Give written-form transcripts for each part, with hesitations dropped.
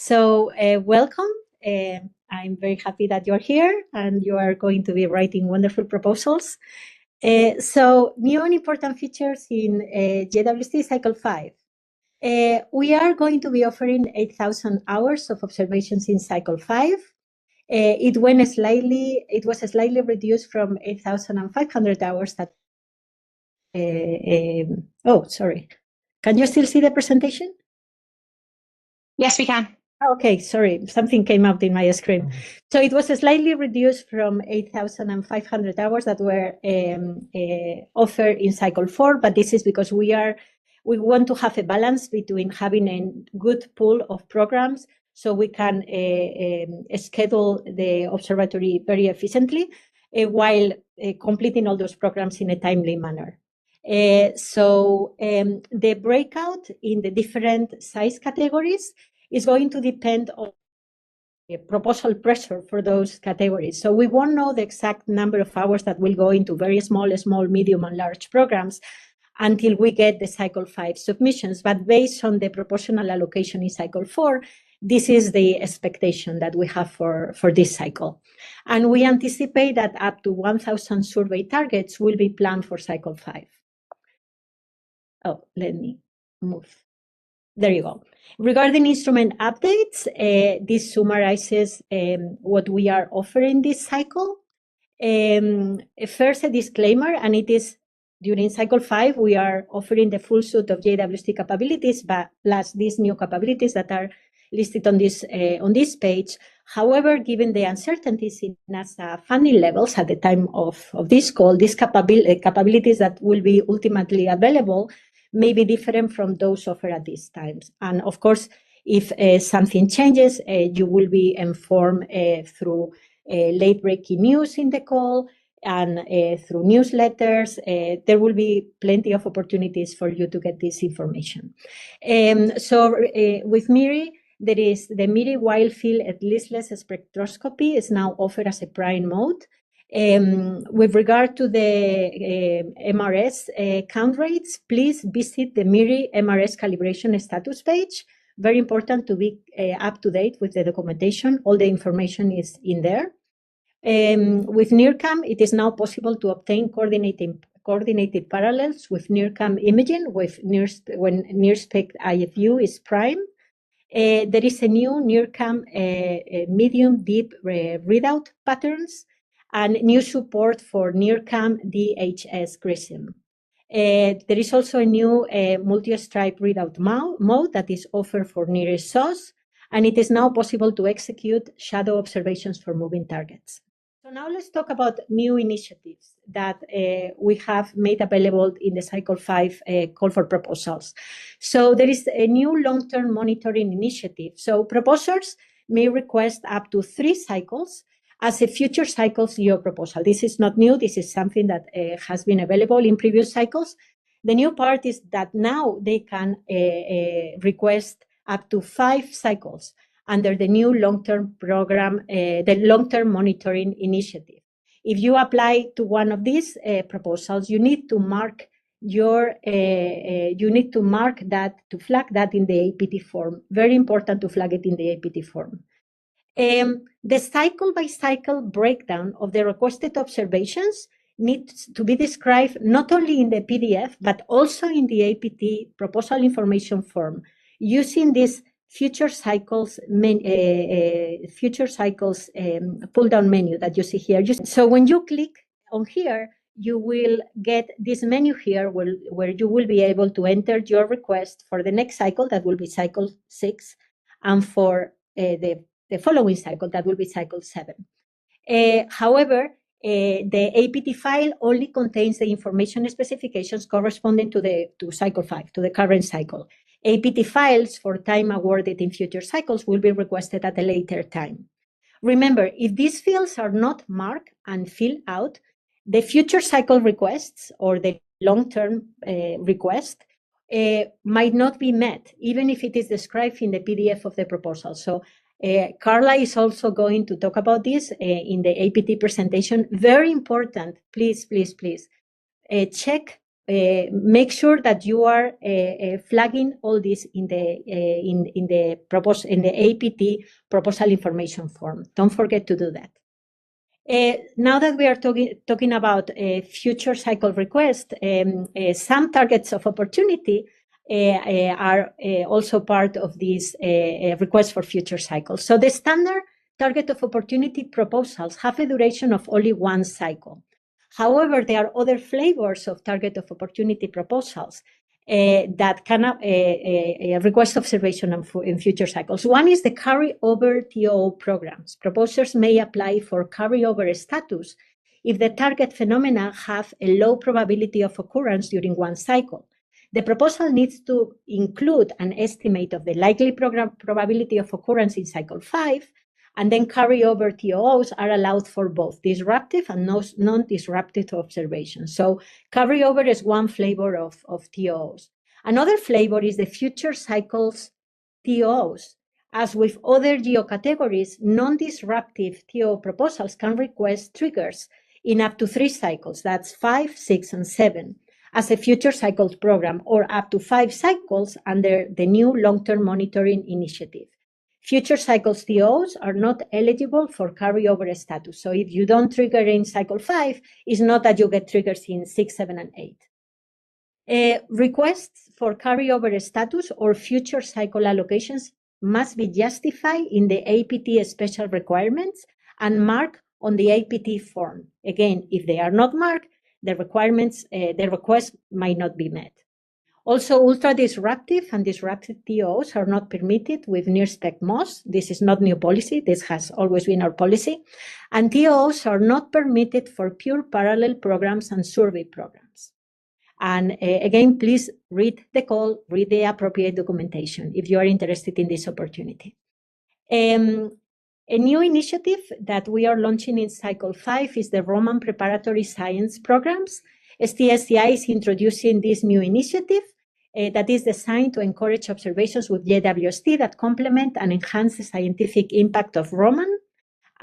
Welcome. I'm very happy that you're here and you are going to be writing wonderful proposals. New and important features in JWST Cycle 5. We are going to be offering 8,000 hours of observations in Cycle 5. It was slightly reduced from 8,500 hours that. Oh, sorry. Can you still see the presentation? Yes, we can. Okay, sorry, something came up in my screen. So it was slightly reduced from 8,500 hours that were offered in Cycle 4, but this is because we want to have a balance between having a good pool of programs so we can schedule the observatory very efficiently while completing all those programs in a timely manner. The breakout in the different size categories is going to depend on the proposal pressure for those categories. So we won't know the exact number of hours that will go into very small, medium, and large programs until we get the Cycle 5 submissions. But based on the proportional allocation in Cycle 4, this is the expectation that we have for this cycle. And we anticipate that up to 1,000 survey targets will be planned for Cycle 5. Oh, let me move. There you go. Regarding instrument updates, this summarizes what we are offering this cycle. First, a disclaimer, and it is during Cycle 5, we are offering the full suite of JWST capabilities, but plus these new capabilities that are listed on this page. However, given the uncertainties in NASA funding levels at the time of this call, these capabilities that will be ultimately available may be different from those offered at these times. And of course, if something changes, you will be informed through late-breaking news in the call and through newsletters. There will be plenty of opportunities for you to get this information. With MIRI, there is the MIRI wide-field listless spectroscopy is now offered as a prime mode. With regard to the MRS count rates, please visit the MIRI MRS calibration status page. Very important to be up to date with the documentation. All the information is in there. With NIRCam, it is now possible to obtain coordinated parallels with NIRCam imaging when NIRSPEC IFU is prime. There is a new NIRCam medium deep readout patterns and new support for NIRCam DHS GRISM. There is also a new multi-stripe readout mode that is offered for nearest source, and it is now possible to execute shadow observations for moving targets. So now let's talk about new initiatives that we have made available in the Cycle 5 call for proposals. So there is a new long-term monitoring initiative. So proposers may request up to 3 cycles as a future cycles proposal. This is not new. This is something that has been available in previous cycles. The new part is that now they can request up to 5 cycles under the new long-term program, the long-term monitoring initiative. If you apply to one of these proposals, you need to mark that to flag that in the APT form. Very important to flag it in the APT form. The cycle-by-cycle breakdown of the requested observations needs to be described not only in the PDF, but also in the APT proposal information form using this future cycles pull-down menu that you see here. So when you click on here, you will get this menu here where you will be able to enter your request for the next cycle, that will be cycle 6, and for the following cycle, that will be cycle 7. However, the APT file only contains the information specifications corresponding to cycle 5, to the current cycle. APT files for time awarded in future cycles will be requested at a later time. Remember, if these fields are not marked and filled out, the future cycle requests or the long-term request might not be met, even if it is described in the PDF of the proposal. So Carla is also going to talk about this in the APT presentation. Very important, please, check make sure that you are flagging all this in the APT proposal information form. Don't forget to do that. Now that we are talking about future cycle requests, some targets of opportunity are also part of these requests for future cycles. So the standard target of opportunity proposals have a duration of only one cycle. However, there are other flavors of target of opportunity proposals that can request observation in future cycles. One is the carryover TO programs. Proposers may apply for carryover status if the target phenomena have a low probability of occurrence during one cycle. The proposal needs to include an estimate of the likely probability of occurrence in cycle 5, and then carryover TOs are allowed for both disruptive and non-disruptive observations. So carryover is one flavor of TOs. Another flavor is the future cycles TOs. As with other geocategories, non-disruptive TO proposals can request triggers in up to 3 cycles, that's 5, 6, and 7, as a future cycles program, or up to 5 cycles under the new long-term monitoring initiative. Future cycles TOs are not eligible for carryover status. So if you don't trigger in cycle 5, it's not that you get triggers in 6, 7, and 8. Requests for carryover status or future cycle allocations must be justified in the APT special requirements and marked on the APT form. Again, if they are not marked, the request might not be met. Also, ultra-disruptive and disruptive TOs are not permitted with near-spec MOS. This is not new policy. This has always been our policy. And TOs are not permitted for pure parallel programs and survey programs. And again, please read the call, read the appropriate documentation if you are interested in this opportunity. A new initiative that we are launching in Cycle 5 is the Roman Preparatory Science Programs. STSCI is introducing this new initiative that is designed to encourage observations with JWST that complement and enhance the scientific impact of Roman,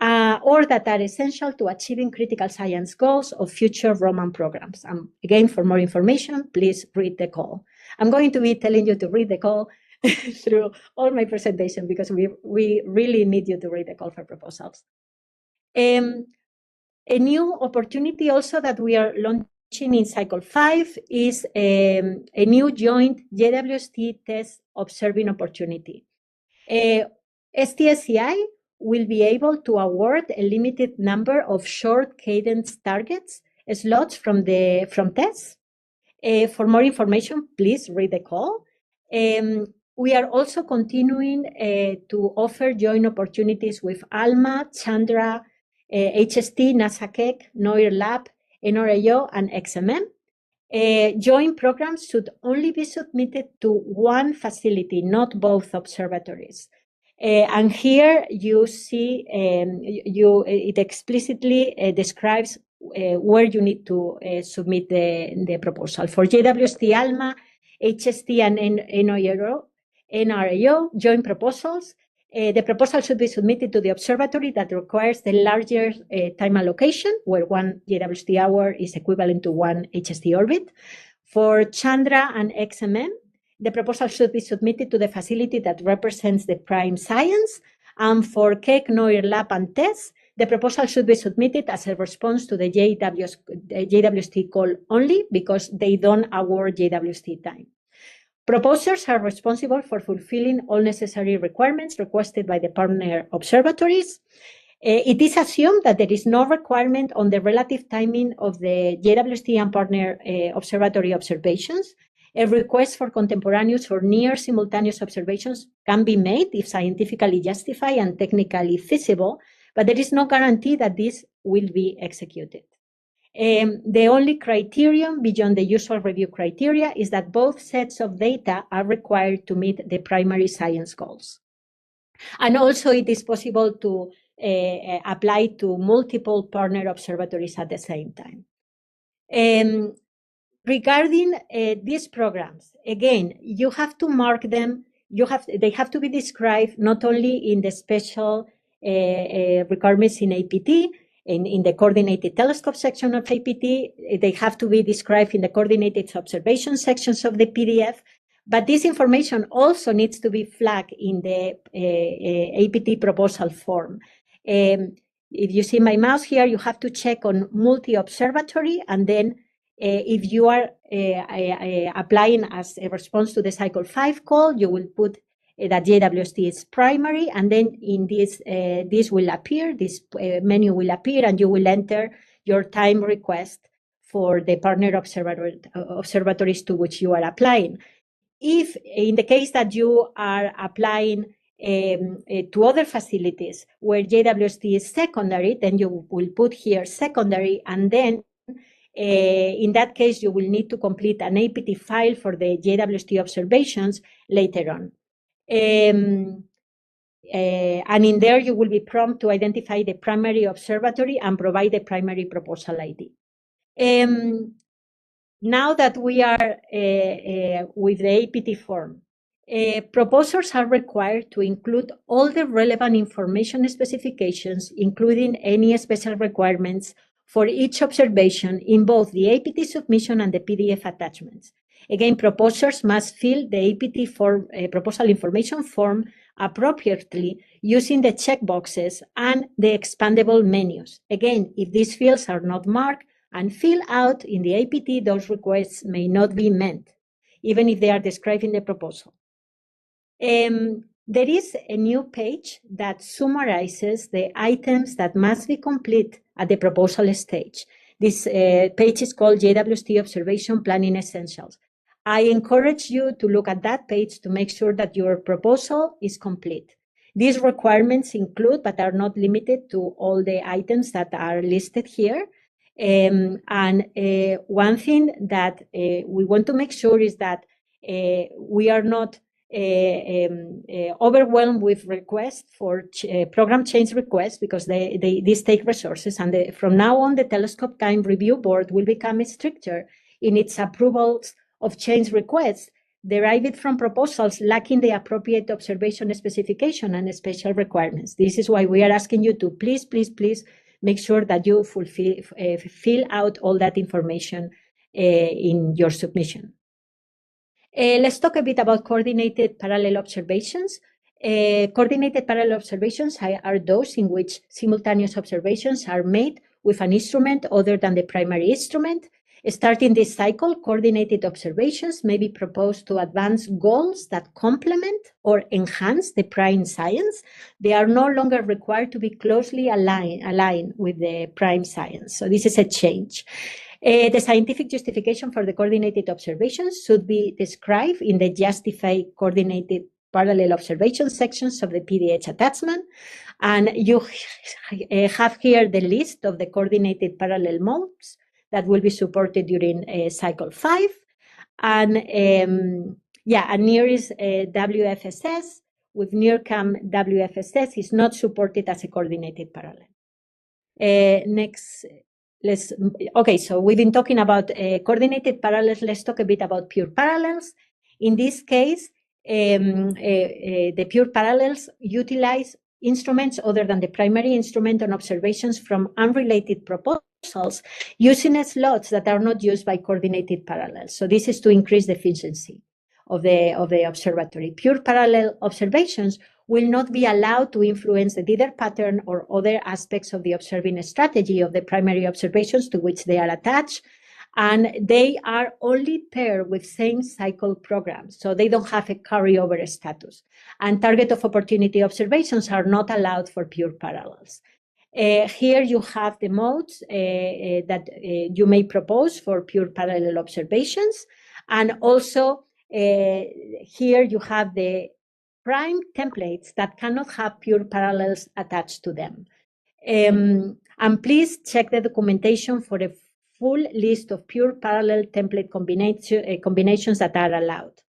or that are essential to achieving critical science goals of future Roman programs. Again, for more information, please read the call. I'm going to be telling you to read the call through all my presentation because we really need you to read the call for proposals. A new opportunity also that we are launching in Cycle 5 is a new joint JWST test observing opportunity. STSCI will be able to award a limited number of short cadence targets slots from tests. For more information, please read the call. We are also continuing to offer joint opportunities with ALMA, Chandra, HST, NASA Keck, NOIR Lab, NRAO, and XMM. Joint programs should only be submitted to one facility, not both observatories. And here you see it explicitly describes where you need to submit the proposal. For JWST, ALMA, HST, and NRAO joint proposals, the proposal should be submitted to the observatory that requires the larger time allocation, where 1 JWST hour is equivalent to 1 HST orbit. For Chandra and XMM, the proposal should be submitted to the facility that represents the prime science. And for Keck, NOIR Lab, and TESS, the proposal should be submitted as a response to the JWST call only because they don't award JWST time. Proposers are responsible for fulfilling all necessary requirements requested by the partner observatories. It is assumed that there is no requirement on the relative timing of the JWST and partner observatory observations. A request for contemporaneous or near simultaneous observations can be made if scientifically justified and technically feasible, but there is no guarantee that this will be executed. The only criterion beyond the usual review criteria is that both sets of data are required to meet the primary science goals. And also it is possible to apply to multiple partner observatories at the same time. Regarding these programs, again, you have to mark them. They have to be described not only in the special requirements in APT, in the coordinated telescope section of APT. They have to be described in the coordinated observation sections of the PDF. But this information also needs to be flagged in the APT proposal form. If you see my mouse here, you have to check on multi-observatory, and then if you are applying as a response to the cycle 5 call, you will put that JWST is primary, and then in this will appear, this menu will appear, and you will enter your time request for the partner observatories to which you are applying. If in the case that you are applying to other facilities where JWST is secondary, then you will put here secondary, and then in that case, you will need to complete an APT file for the JWST observations later on. And in there, you will be prompted to identify the primary observatory and provide the primary proposal ID. Now that we are with the APT form, proposers are required to include all the relevant information specifications, including any special requirements for each observation in both the APT submission and the PDF attachments. Again, proposers must fill the APT form, proposal information form appropriately using the checkboxes and the expandable menus. Again, if these fields are not marked and filled out in the APT, those requests may not be met, even if they are described in the proposal. There is a new page that summarizes the items that must be complete at the proposal stage. This page is called JWST Observation Planning Essentials. I encourage you to look at that page to make sure that your proposal is complete. These requirements include, but are not limited to, all the items that are listed here. One thing that we want to make sure is that we are not overwhelmed with requests for program change requests, because these take resources, and from now on the Telescope Time Review Board will become stricter in its approvals of change requests derived from proposals lacking the appropriate observation specification and special requirements. This is why we are asking you to please make sure that you fill out all that information in your submission. Let's talk a bit about coordinated parallel observations. Coordinated parallel observations are those in which simultaneous observations are made with an instrument other than the primary instrument. Starting this cycle, coordinated observations may be proposed to advance goals that complement or enhance the prime science. They are no longer required to be closely aligned with the prime science. So this is a change. The scientific justification for the coordinated observations should be described in the Justify Coordinated Parallel Observation sections of the PDH attachment. And you have here the list of the coordinated parallel modes that will be supported during cycle 5. And nearest WFSS with NIRCam WFSS is not supported as a coordinated parallel. So we've been talking about coordinated parallels. Let's talk a bit about pure parallels. In this case, the pure parallels utilize instruments other than the primary instrument on observations from unrelated proposals using slots that are not used by coordinated parallels. So this is to increase the efficiency of the observatory. Pure parallel observations will not be allowed to influence the dither pattern or other aspects of the observing strategy of the primary observations to which they are attached, and they are only paired with same cycle programs, so they don't have a carryover status. And target of opportunity observations are not allowed for pure parallels. Here you have the modes that you may propose for pure parallel observations, and also here you have the prime templates that cannot have pure parallels attached to them. And please check the documentation for a full list of pure parallel template combinations that are allowed.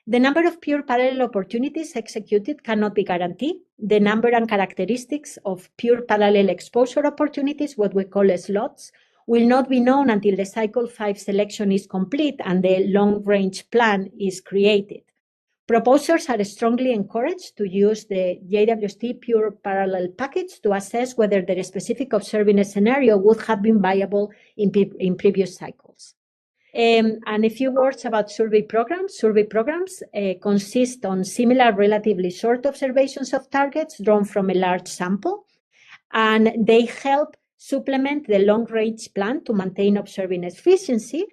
The number of pure parallel opportunities executed cannot be guaranteed. The number and characteristics of pure parallel exposure opportunities, what we call slots, will not be known until the cycle 5 selection is complete and the long-range plan is created. Proposers are strongly encouraged to use the JWST pure parallel package to assess whether their specific observing scenario would have been viable in previous cycles. And a few words about survey programs. Survey programs consist on similar, relatively short observations of targets drawn from a large sample, and they help supplement the long-range plan to maintain observing efficiency.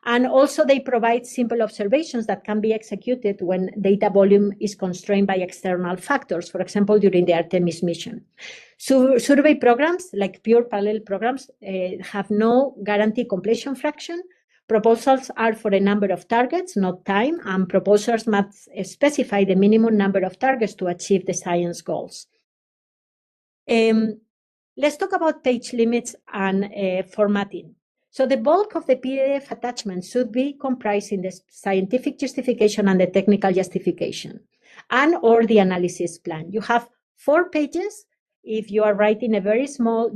And also they provide simple observations that can be executed when data volume is constrained by external factors, for example, during the Artemis mission. So survey programs, like pure parallel programs, have no guaranteed completion fraction. Proposals are for a number of targets, not time, and proposers must specify the minimum number of targets to achieve the science goals. Let's talk about page limits and formatting. So the bulk of the PDF attachment should be comprising the scientific justification and the technical justification, and or the analysis plan. You have 4 pages if you are writing a very small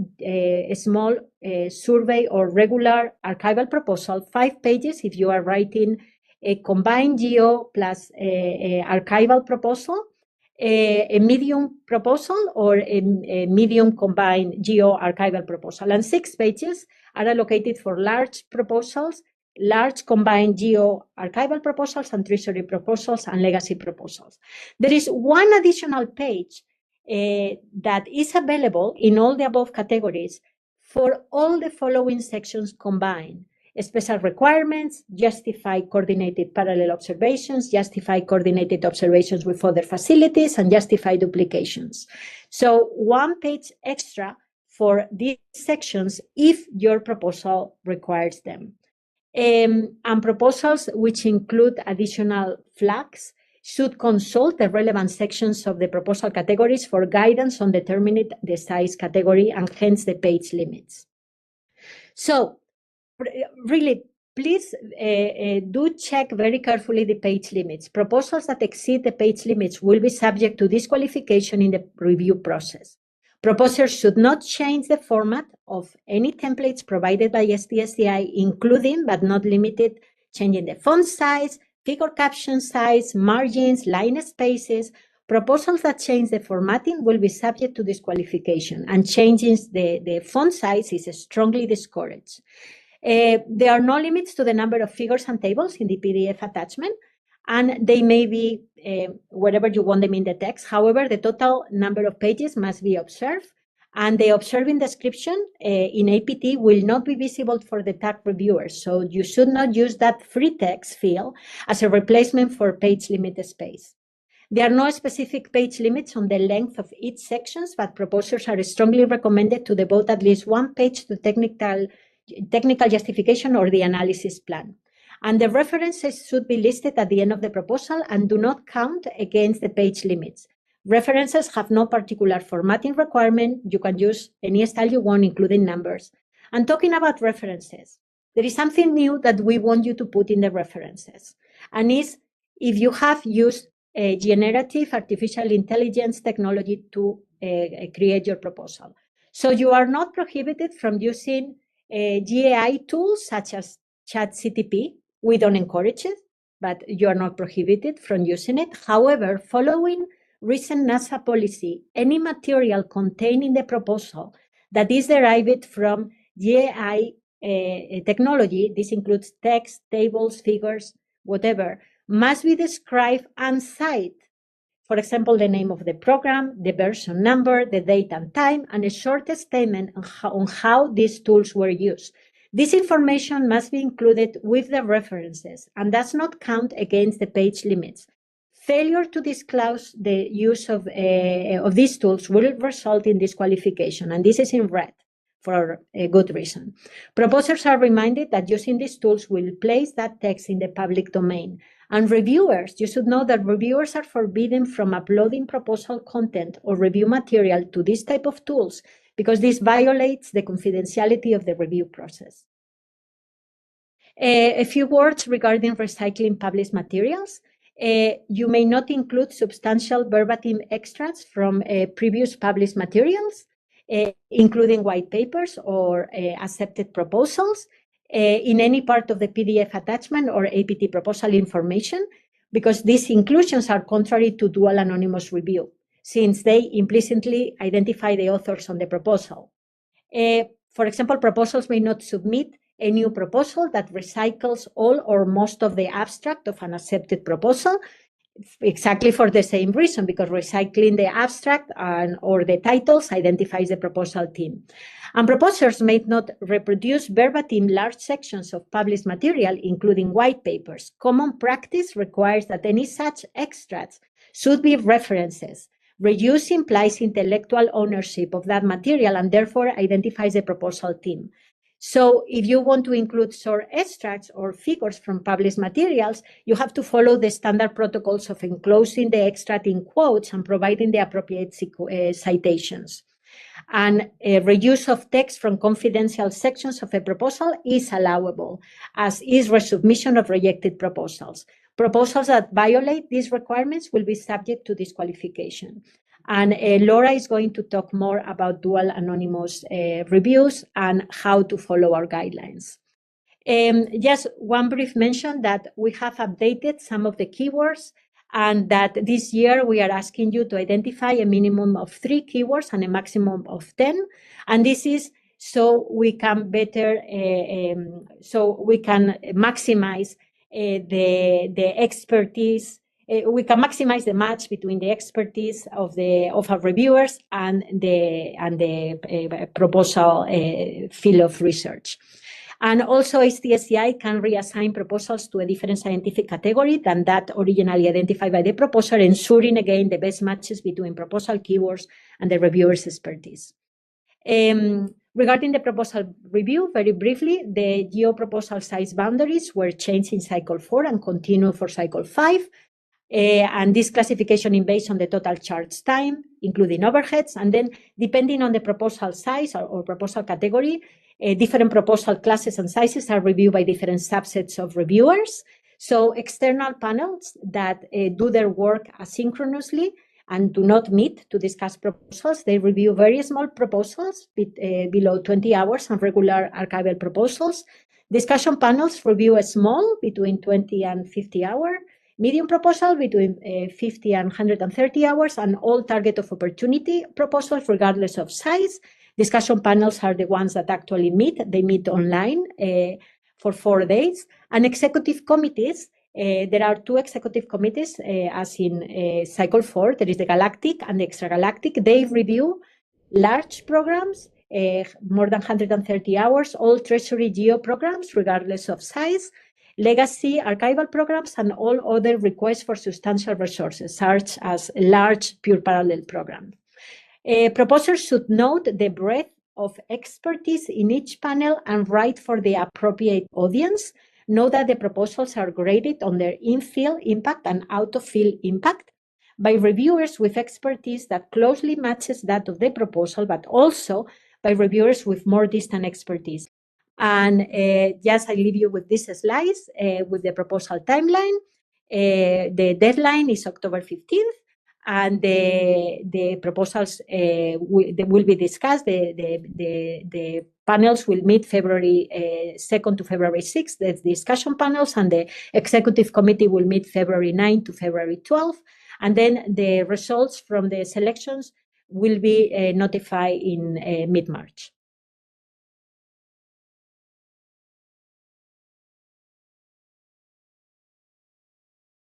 survey or regular archival proposal, 5 pages if you are writing a combined geo plus archival proposal, a medium proposal or a medium combined geo archival proposal, and 6 pages are allocated for large proposals, large combined geo archival proposals, and treasury proposals and legacy proposals. There is one additional page that is available in all the above categories for all the following sections combined: special requirements, justify coordinated parallel observations, justify coordinated observations with other facilities, and justify duplications. So 1 page extra for these sections if your proposal requires them. And proposals which include additional flags should consult the relevant sections of the proposal categories for guidance on determining the size category and hence the page limits. So really, please do check very carefully the page limits. Proposals that exceed the page limits will be subject to disqualification in the review process. Proposers should not change the format of any templates provided by STSDI, including but not limited changing the font size, figure caption size, margins, line spaces. Proposals that change the formatting will be subject to disqualification, and changing the font size is strongly discouraged. There are no limits to the number of figures and tables in the PDF attachment, and they may be wherever you want them in the text. However, the total number of pages must be observed, and the observing description in APT will not be visible for the tag reviewers, so you should not use that free text field as a replacement for page limit space. There are no specific page limits on the length of each section, but proposers are strongly recommended to devote at least 1 page to technical justification or the analysis plan. And the references should be listed at the end of the proposal and do not count against the page limits. References have no particular formatting requirement. You can use any style you want, including numbers. And talking about references, there is something new that we want you to put in the references, and is if you have used a generative artificial intelligence technology to create your proposal. So you are not prohibited from using GAI tools such as ChatGPT. We don't encourage it, but you are not prohibited from using it. However, following recent NASA policy, any material contained in the proposal that is derived from GAI technology, this includes text, tables, figures, whatever, must be described and cited. For example, the name of the program, the version number, the date and time, and a short statement on how these tools were used. This information must be included with the references and does not count against the page limits. Failure to disclose the use of these tools will result in disqualification, and this is in red for a good reason. Proposers are reminded that using these tools will place that text in the public domain. And reviewers, you should know that reviewers are forbidden from uploading proposal content or review material to this type of tools because this violates the confidentiality of the review process. A few words regarding recycling published materials. You may not include substantial verbatim extracts from previous published materials, including white papers or accepted proposals, in any part of the PDF attachment or APT proposal information. because these inclusions are contrary to dual anonymous review, since they implicitly identify the authors on the proposal. For example, proposals may not submit a new proposal that recycles all or most of the abstract of an accepted proposal, exactly for the same reason, because recycling the abstract or the titles identifies the proposal theme. And proposers may not reproduce verbatim large sections of published material, including white papers. Common practice requires that any such extracts should be references. Reuse implies intellectual ownership of that material and therefore identifies the proposal theme. So if you want to include short extracts or figures from published materials, you have to follow the standard protocols of enclosing the extract in quotes and providing the appropriate citations. And reuse of text from confidential sections of a proposal is allowable, as is resubmission of rejected proposals. Proposals that violate these requirements will be subject to disqualification. And Laura is going to talk more about dual anonymous reviews and how to follow our guidelines. Just one brief mention that we have updated some of the keywords, and that this year we are asking you to identify a minimum of 3 keywords and a maximum of 10. And this is so we can better, so we can maximize the expertise. We can maximize the match between the expertise of our reviewers and the proposal field of research. And also HTSCI can reassign proposals to a different scientific category than that originally identified by the proposer, ensuring again the best matches between proposal keywords and the reviewer's expertise. Regarding the proposal review, very briefly, the geo-proposal size boundaries were changed in cycle 4 and continue for cycle 5. And this classification is based on the total charge time, including overheads. And then depending on the proposal size or proposal category, different proposal classes and sizes are reviewed by different subsets of reviewers. So external panels that do their work asynchronously and do not meet to discuss proposals, they review very small proposals below 20 hours and regular archival proposals. Discussion panels review a small between 20 and 50 hours. Medium proposal between 50 and 130 hours, and all target of opportunity proposals regardless of size. Discussion panels are the ones that actually meet. They meet online for 4 days. And executive committees, there are 2 executive committees, as in cycle 4. There is the galactic and the extragalactic. They review large programs, more than 130 hours, all treasury geo programs regardless of size, legacy archival programs, and all other requests for substantial resources, such as large pure parallel programs. Proposers should note the breadth of expertise in each panel and write for the appropriate audience. Know that the proposals are graded on their in-field impact and out-of-field impact by reviewers with expertise that closely matches that of the proposal, but also by reviewers with more distant expertise. And just I leave you with this slides with the proposal timeline. The deadline is October 15th, and the proposals will be discussed. The panels will meet February 2nd to February 6th, the discussion panels, and the executive committee will meet February 9th to February 12th. And then the results from the selections will be notified in mid-March.